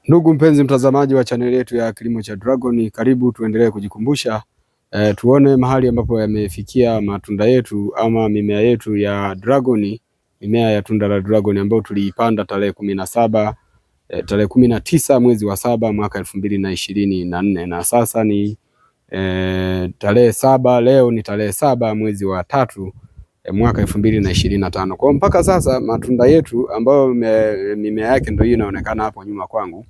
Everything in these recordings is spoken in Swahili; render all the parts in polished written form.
Ndugu mpenzi mtazamaji wa chaneli yetu ya Kilimo cha Dragon, karibu tuendelee kujikumbusha tuone mahali ambapo yamefikia matunda yetu ama mimea yetu ya dragon, mimea ya tunda la dragon ambayo tuliipanda tarehe 19 mwezi wa 7 mwaka 2024 na sasa ni tarehe 7, leo ni tarehe 7 mwezi wa 3 mwaka 2025. Kwa mpaka sasa matunda yetu ambayo mimea yake ndio hiyo inaonekana hapo nyuma kwangu,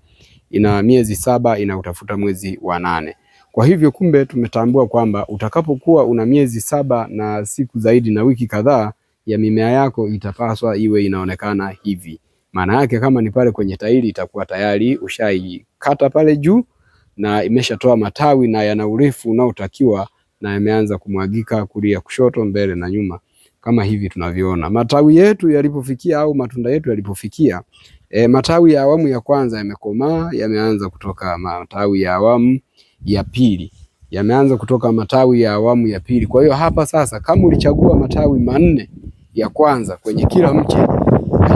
ina miezi 7 inautafuta mwezi wa 8. Kwa hivyo kumbe tumetambua kwamba utakapokuwa una miezi 7 na siku zaidi na wiki kadhaa, ya mimea yako itapaswa iwe inaonekana hivi. Maana yake kama ni pale kwenye tairi itakuwa tayari ushaikata pale juu na imeshatoa matawi na yana urefu unaotakiwa na yameanza kumwagika kulia, kushoto, mbele na nyuma kama hivi tunavyoona. Matawi yetu yalipofikia au matunda yetu yalipofikia, matawi ya awamu ya kwanza yamekomaa, yameanza kutoka matawi ya awamu ya pili. Yameanza kutoka matawi ya awamu ya pili. Kwa hiyo hapa sasa kama ulichagua matawi 4 ya kwanza kwenye kila mche,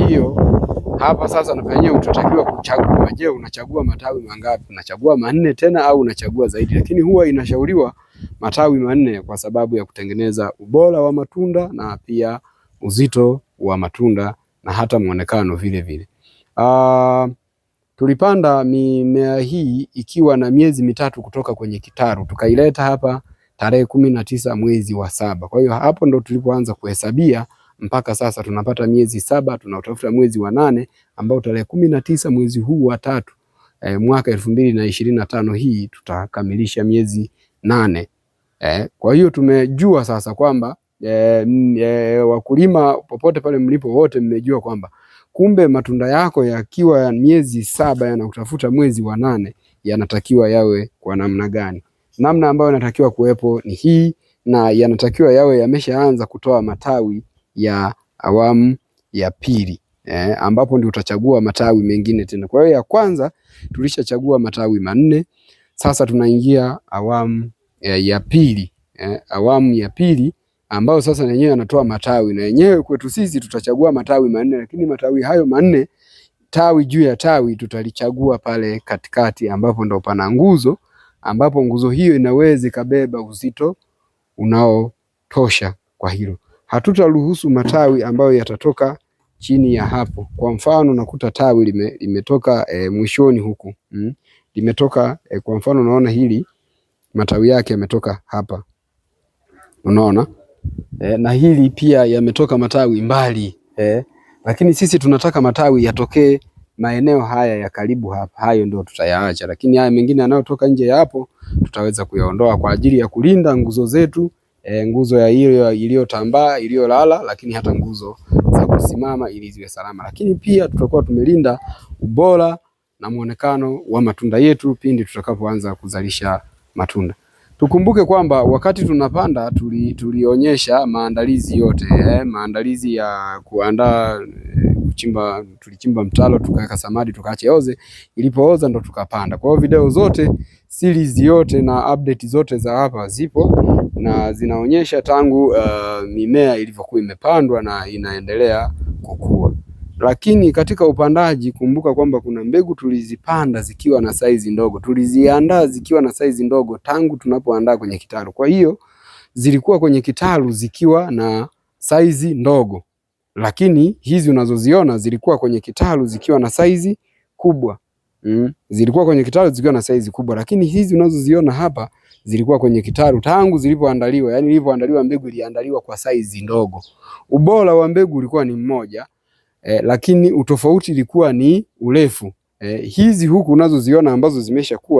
hiyo hapa sasa na penyewe utatakiwa kuchagua, je, unachagua matawi mangapi? Unachagua 4 tena au unachagua zaidi? Lakini huwa inashauriwa matawi 4 kwa sababu ya kutengeneza ubora wa matunda na pia uzito wa matunda na hata muonekano vile vile. Tulipanda mimea hii ikiwa na miezi 3 kutoka kwenye kitaru, tukaileta hapa tarehe 19 mwezi wa 7. Kwa hiyo hapo ndo tulipoanza kuhesabia mpaka sasa tunapata miezi 7, tunautafuta mwezi wa 8 ambao tarehe 19 mwezi huu wa 3 mwaka 2025 hii tutakamilisha miezi 8. Kwa hiyo tumejua sasa kwamba wakulima popote pale mlipo wote mmejua kwamba kumbe matunda yako yakiwa miezi 7 yanakutafuta mwezi wa 8 yanatakiwa yawe kwa namna gani? Namna ambayo yanatakiwa kuwepo ni hii, na yanatakiwa yawe yameshaanza kutoa matawi ya awamu ya pili, ambapo ndio utachagua matawi mengine tena. Kwa hiyo ya kwanza tulishachagua matawi 4, sasa tunaingia awamu ya pili, awamu ya pili ambao sasa yenyewe yanatoa matawi, na yenyewe kwetu sisi tutachagua matawi 4, lakini matawi hayo 4 tawi juu ya tawi tutalichagua pale katikati ambapo ndo pana nguzo, ambapo nguzo hiyo inaweza kabeba uzito unaotosha. Kwa hilo hatutaruhusu matawi ambayo yatatoka chini ya hapo. Kwa mfano nakuta tawi limetoka mwishoni huku, limetoka kwa mfano unaona hili matawi yake yametoka hapa, unaona na hili pia yametoka matawi mbali, lakini sisi tunataka matawi yatokee maeneo haya ya karibu hapa. Hayo ndio tutayaacha, lakini haya mengine yanayotoka nje ya hapo tutaweza kuyaondoa kwa ajili ya kulinda nguzo zetu, nguzo ya hiyo iliyotambaa, iliyolala, lakini hata nguzo za kusimama ili ziwe salama. Lakini pia tutakuwa tumelinda ubora na muonekano wa matunda yetu pindi tutakapoanza kuzalisha matunda. Tukumbuke kwamba wakati tunapanda tulionyesha maandalizi yote, maandalizi ya kuandaa kuchimba. Tulichimba mtalo, tukaweka samadi, tukaacha ioze, ilipooza ndo tukapanda. Kwa hiyo video zote, series yote na update zote za hapa zipo na zinaonyesha tangu mimea ilivyokuwa imepandwa na inaendelea kukua. Lakini katika upandaji kumbuka kwamba kuna mbegu tulizipanda zikiwa na saizi ndogo, tuliziandaa zikiwa na saizi ndogo tangu tunapoandaa kwenye kitalu. Kwa hiyo zilikuwa kwenye kitalu zikiwa na saizi ndogo, lakini hizi unazoziona zilikuwa kwenye kitalu zikiwa na saizi kubwa. Zilikuwa kwenye kitalu zikiwa na saizi kubwa, lakini hizi unazoziona hapa zilikuwa kwenye kitalu tangu zilipoandaliwa. Yani ilipoandaliwa mbegu iliandaliwa kwa saizi ndogo. Ubora wa mbegu ulikuwa ni mmoja, lakini utofauti ilikuwa ni urefu. Hizi huku unazoziona ambazo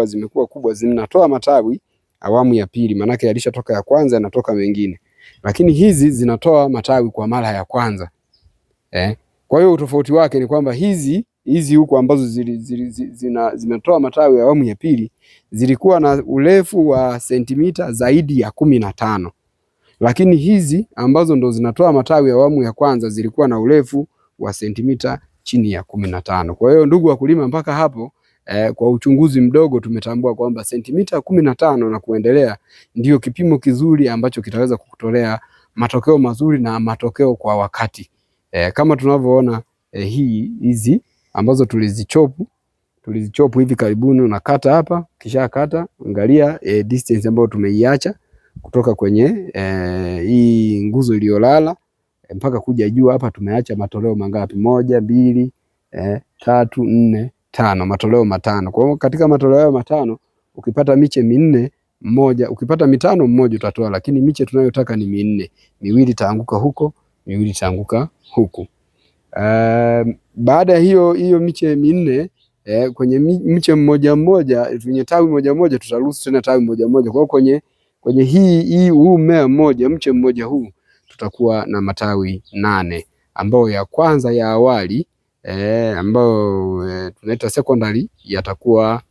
zimekuwa kubwa zinatoa matawi awamu ya pili, manake yalishatoka ya kwanza yanatoka mengine, lakini hizi zinatoa matawi kwa mara ya kwanza. Kwa hiyo utofauti wake ni kwamba hizi huku ambazo zimetoa matawi ya awamu ya pili zilikuwa na urefu wa sentimita zaidi ya 15, lakini hizi ambazo ndo zinatoa matawi ya awamu ya kwanza zilikuwa na urefu wa sentimita chini ya 15. Kwa hiyo ndugu wakulima, mpaka hapo kwa uchunguzi mdogo tumetambua kwamba sentimita 15 na kuendelea ndio kipimo kizuri ambacho kitaweza kukutolea matokeo mazuri na matokeo kwa wakati. Kama tunavyoona hizi ambazo tulizichopu tulizichop hivi karibuni. Unakata hapa, kisha kata, angalia distance ambayo tumeiacha kutoka kwenye hii nguzo iliyolala mpaka kuja juu hapa. Tumeacha matoleo mangapi? 1, 2, 3, 4, 5, matoleo matano. Kwa hiyo katika matoleo hayo matano ukipata miche minne mmoja, ukipata mitano mmoja utatoa, lakini miche tunayotaka ni minne. Miwili itaanguka huko, miwili itaanguka huku. Baada ya hiyo miche minne kwenye mche mmoja mmoja, kwenye tawi moja moja tutaruhusu tena tawi moja moja. Kwa hiyo kwenye huu mmea mmoja, mche mmoja huu tutakuwa na matawi 8 ambayo ya kwanza ya awali ambayo tunaita secondary yatakuwa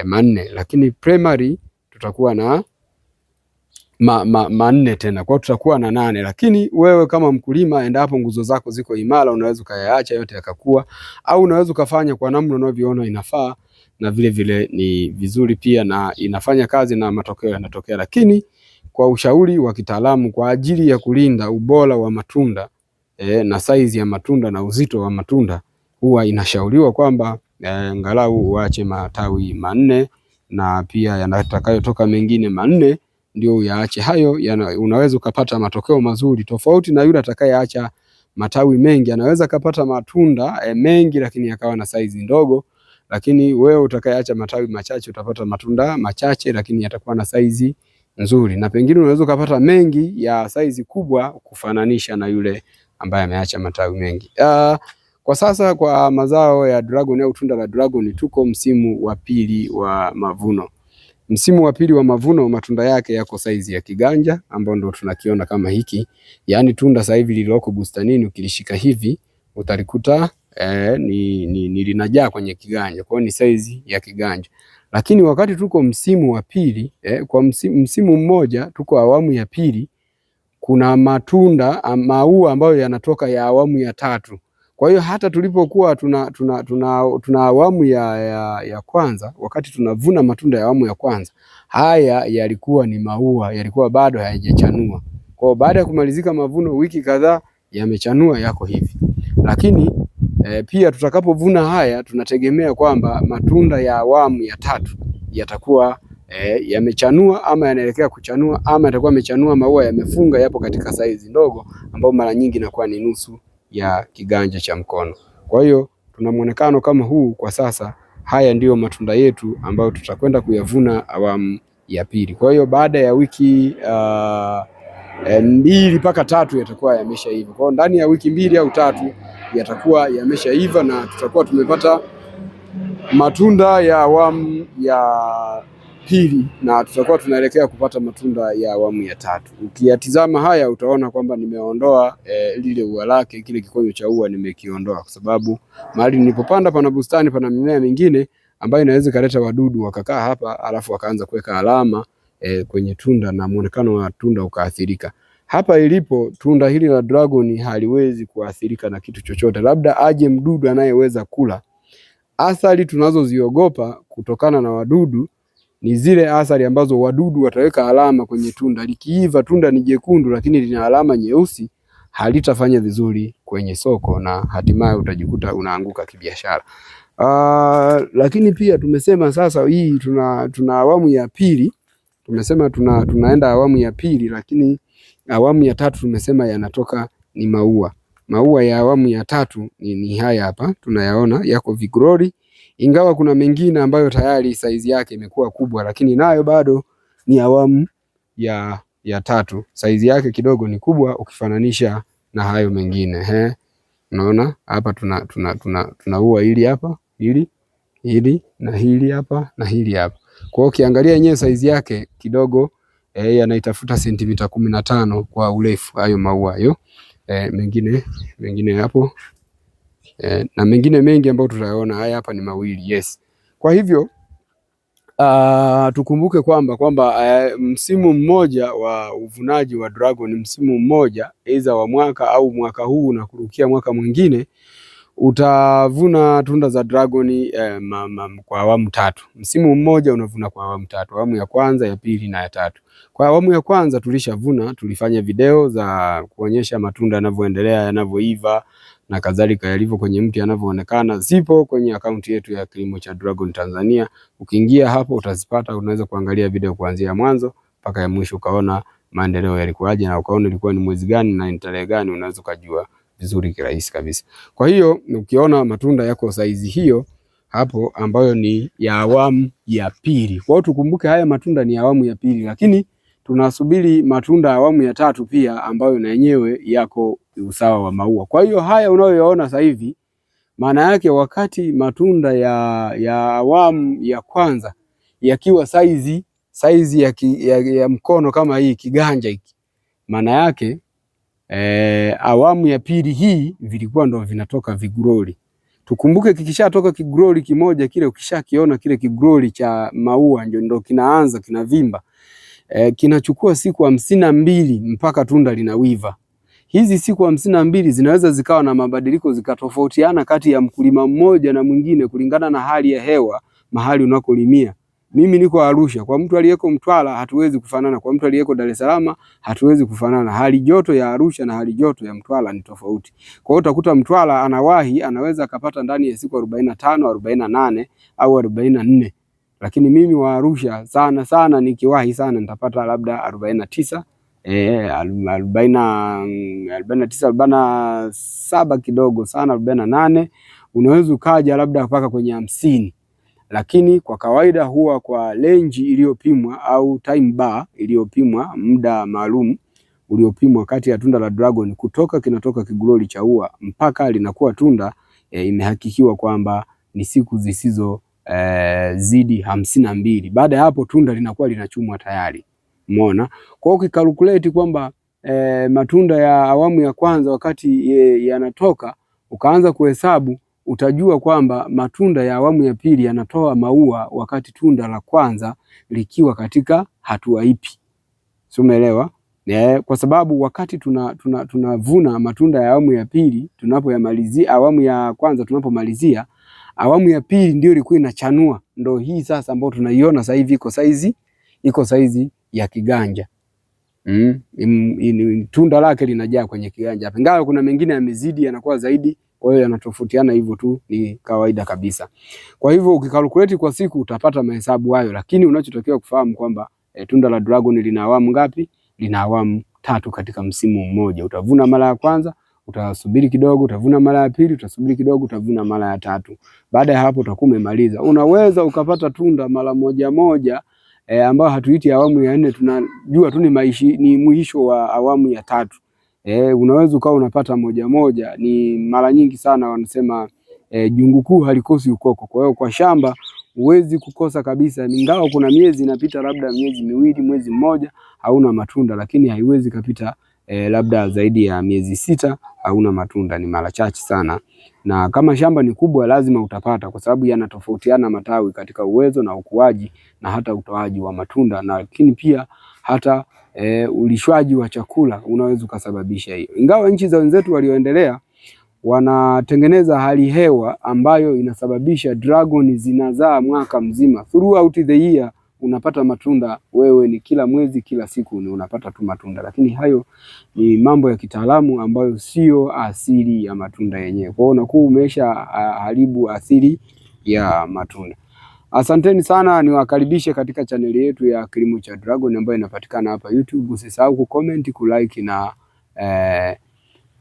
4, lakini primary tutakuwa na manne tena, kwa tutakuwa na 8. Lakini wewe kama mkulima, endapo nguzo zako ziko imara, unaweza ukayaacha yote yakakua, au unaweza ukafanya kwa namna unavyoona inafaa, na vile vile ni vizuri pia na inafanya kazi na matokeo yanatokea. Lakini kwa ushauri wa kitaalamu kwa ajili ya kulinda ubora wa matunda na saizi ya matunda na uzito wa matunda, huwa inashauriwa kwamba angalau uache matawi 4 na pia yanatakayotoka mengine 4 ndio uyaache hayo. Unaweza ukapata matokeo mazuri tofauti na yule atakayeacha matawi mengi. Anaweza kapata matunda mengi lakini yakawa na saizi ndogo, lakini wewe utakayeacha matawi machache utapata matunda machache lakini yatakuwa na saizi nzuri, na pengine unaweza ukapata mengi ya saizi kubwa kufananisha na yule ambaye ameacha matawi mengi. Kwa sasa kwa mazao ya dragon au tunda la dragon, tuko msimu wa pili wa mavuno. Msimu wa pili wa mavuno, matunda yake yako saizi ya kiganja, ambao ndo tunakiona kama hiki. Yaani tunda sasa hivi lililoko bustanini ukilishika hivi utalikuta ni linajaa kwenye kiganja, kwa hiyo ni saizi ya kiganja. Lakini wakati tuko msimu wa pili kwa msimu mmoja tuko awamu ya pili, kuna matunda maua ambayo yanatoka ya awamu ya tatu. Kwa hiyo hata tulipokuwa tuna awamu ya kwanza, wakati tunavuna matunda ya awamu ya kwanza, haya yalikuwa ni maua, yalikuwa bado hayajachanua. Kwa hiyo baada ya kumalizika mavuno, wiki kadhaa yamechanua, yako hivi. Lakini pia tutakapovuna haya tunategemea kwamba matunda ya awamu ya tatu yatakuwa yamechanua ama yanaelekea kuchanua, ama yatakuwa yamechanua, maua yamefunga, yapo katika saizi ndogo ambayo mara nyingi inakuwa ni nusu ya kiganja cha mkono. Kwa hiyo tuna muonekano kama huu kwa sasa. Haya ndiyo matunda yetu ambayo tutakwenda kuyavuna awamu ya pili. Kwa hiyo baada ya wiki 2 mpaka 3 yatakuwa yameshaiva. Kwa hiyo ndani ya wiki 2 au 3 yatakuwa yameshaiva na tutakuwa tumepata matunda ya awamu ya pili na tutakuwa tunaelekea kupata matunda ya awamu ya tatu. Ukiyatizama haya utaona kwamba nimeondoa lile ua lake, kile kikonyo cha ua nimekiondoa, kwa sababu mahali nilipopanda pana bustani, pana mimea mingine ambayo inaweza kaleta wadudu wakakaa hapa alafu wakaanza kuweka alama kwenye tunda na muonekano wa tunda ukaathirika. Hapa ilipo tunda hili la dragon haliwezi kuathirika na kitu chochote, labda aje mdudu anayeweza kula. Athari tunazoziogopa kutokana na wadudu ni zile athari ambazo wadudu wataweka alama kwenye tunda. Likiiva tunda ni jekundu lakini lina alama nyeusi, halitafanya vizuri kwenye soko na hatimaye utajikuta unaanguka kibiashara. Lakini pia tumesema sasa hii tuna awamu ya pili. Tumesema tunaenda awamu ya pili, lakini awamu ya tatu tumesema yanatoka ni maua. Maua ya awamu ya tatu ni haya hapa tunayaona yako vigorori, ingawa kuna mengine ambayo tayari saizi yake imekuwa kubwa, lakini nayo bado ni awamu ya tatu. Saizi yake kidogo ni kubwa ukifananisha na hayo mengine. Unaona hapa tuna ua hili hapa, hili na hili hapa na hili hapa. Kwa hiyo ukiangalia yenyewe saizi yake kidogo yanaitafuta sentimita 15 kwa urefu hayo maua hayo. Mengine hapo na mengine mengi ambayo tutayaona. Haya hapa ni mawili, yes. Kwa hivyo tukumbuke kwamba msimu mmoja wa uvunaji wa dragon, msimu mmoja aidha wa mwaka au mwaka huu na kurukia mwaka mwingine, utavuna tunda za dragon kwa awamu 3. Msimu mmoja unavuna kwa awamu 3, awamu ya kwanza, ya pili na ya tatu. Kwa awamu ya kwanza tulishavuna, tulifanya video za kuonyesha matunda yanavyoendelea, yanavyoiva, na kadhalika yalivyo kwenye mti yanavyoonekana zipo kwenye akaunti yetu ya Kilimo cha Dragon Tanzania. Ukiingia hapo utazipata, unaweza kuangalia video kuanzia mwanzo mpaka ya mwisho ukaona maendeleo yalikuwaje na ukaona ilikuwa ni mwezi gani na ni tarehe gani, unaweza kujua vizuri kirahisi kabisa. Kwa hiyo ukiona matunda yako saizi hiyo hapo ambayo ni ya awamu ya pili. Kwa hiyo tukumbuke haya matunda ni awamu ya pili, lakini tunasubiri matunda awamu ya tatu pia ambayo na yenyewe yako usawa wa maua. Kwa hiyo haya unayoyaona sasa hivi maana yake wakati matunda ya awamu ya kwanza yakiwa saizi ya mkono kama hii kiganja hiki, maana yake awamu ya pili hii vilikuwa ndo vinatoka viguroli. Tukumbuke kikishatoka kiguroli kimoja kile, ukishakiona kile kiguroli cha maua ndo kinaanza kinavimba, kinachukua siku 52 mpaka tunda linawiva. Hizi siku 52 zinaweza zikawa na mabadiliko, zikatofautiana kati ya mkulima mmoja na mwingine kulingana na hali ya hewa mahali unakolimia. Mimi niko Arusha, kwa mtu aliyeko Mtwara hatuwezi kufanana, kwa mtu aliyeko Dar es Salaam hatuwezi kufanana. Hali joto ya Arusha na hali joto ya Mtwara ni tofauti. Kwa hiyo utakuta Mtwara anaweza akapata ndani ya siku 45, 48 au 44. Lakini mimi wa Arusha sana nikiwahi sana nitapata labda 49, 47 kidogo sana, 48. Unaweza ukaja labda mpaka kwenye 50. Lakini kwa kawaida huwa kwa range iliyopimwa au time bar iliyopimwa, muda maalum uliopimwa kati ya tunda la dragon kutoka kinatoka kiguroli cha ua mpaka linakuwa tunda, imehakikiwa kwamba ni siku zisizo zidi 52. Baada ya hapo tunda linakuwa linachumwa tayari. Umeona? Kwa hiyo ukikalkulate kwamba matunda ya awamu ya kwanza wakati yanatoka ukaanza kuhesabu, utajua kwamba matunda ya awamu ya pili yanatoa maua wakati tunda la kwanza likiwa katika hatua ipi. Sio, umeelewa? Kwa sababu wakati tunavuna matunda ya awamu ya pili, tunapoyamalizia awamu ya kwanza, tunapomalizia awamu ya pili ndio ilikuwa inachanua. Ndio hii sasa ambayo tunaiona sasa hivi iko saizi ya kiganja. Tunda lake linajaa kwenye kiganja. Ingawa kuna mengine yamezidi yanakuwa zaidi, kwa hiyo yanatofautiana hivyo tu, ni kawaida kabisa. Kwa hivyo ukikalkulate kwa siku utapata mahesabu hayo, lakini unachotakiwa kufahamu kwamba tunda la dragon lina awamu ngapi? Lina awamu 3 katika msimu mmoja. Utavuna mara ya kwanza, utasubiri kidogo, utavuna mara ya pili, utasubiri kidogo, utavuna mara ya 3. Baada ya hapo utakuwa umemaliza. Unaweza ukapata tunda mara moja ambayo hatuiti awamu ya 4, tunajua tu ni mwisho wa awamu ya 3. Unaweza ukawa unapata moja. Ni mara nyingi sana wanasema jungu kuu halikosi ukoko. Kwa hiyo kwa shamba huwezi kukosa kabisa, ingawa kuna miezi inapita labda miezi miwili, mwezi mmoja hauna matunda, lakini haiwezi kapita labda zaidi ya miezi 6 hauna matunda, ni mara chache sana. Na kama shamba ni kubwa lazima utapata, kwa sababu yanatofautiana matawi katika uwezo na ukuaji na hata utoaji wa matunda, na lakini pia hata ulishwaji wa chakula unaweza kusababisha hiyo. Ingawa nchi za wenzetu walioendelea wanatengeneza hali hewa ambayo inasababisha dragon zinazaa mwaka mzima, throughout the year unapata matunda, wewe ni kila mwezi kila siku ni unapata tu matunda, lakini hayo ni mambo ya kitaalamu ambayo sio asili ya matunda yenyewe. Kwa hiyo unakuwa umesha haribu asili ya matunda. Asanteni sana, niwakaribishe katika chaneli yetu ya Kilimo cha Dragon ambayo inapatikana hapa YouTube. Usisahau kucomment, kulike na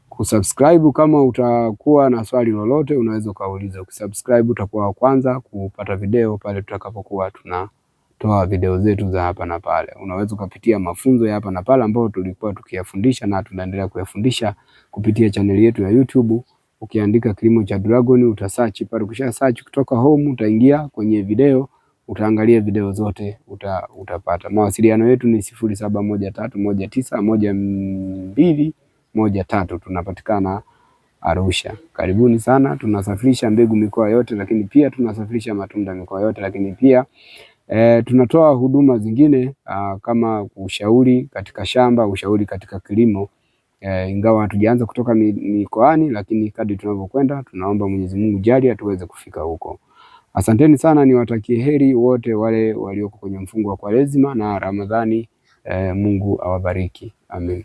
kusubscribe. Kama utakuwa na swali lolote unaweza ukauliza. Ukisubscribe utakuwa wa kwanza kupata video pale tutakapokuwa tunatoa video zetu za hapa na pale. Unaweza ukapitia mafunzo ya hapa na pale ambayo tulikuwa tukiyafundisha na tunaendelea kuyafundisha kupitia chaneli yetu ya YouTube. Ukiandika Kilimo cha Dragon utasearch pale, ukisha search kutoka home utaingia kwenye video, utaangalia video zote utapata. Mawasiliano yetu ni 0713191213. Tunapatikana Arusha. Karibuni sana. Tunasafirisha mbegu mikoa yote, lakini pia tunasafirisha matunda mikoa yote, lakini pia tunatoa huduma zingine kama ushauri katika shamba, ushauri katika kilimo. Ingawa hatujaanza kutoka mikoani, lakini kadri tunavyokwenda tunaomba Mwenyezi Mungu jalia tuweze kufika huko. Asanteni sana, niwatakie heri wote wale walioko kwenye mfungo wa Kwaresima na Ramadhani. Mungu awabariki. Amen.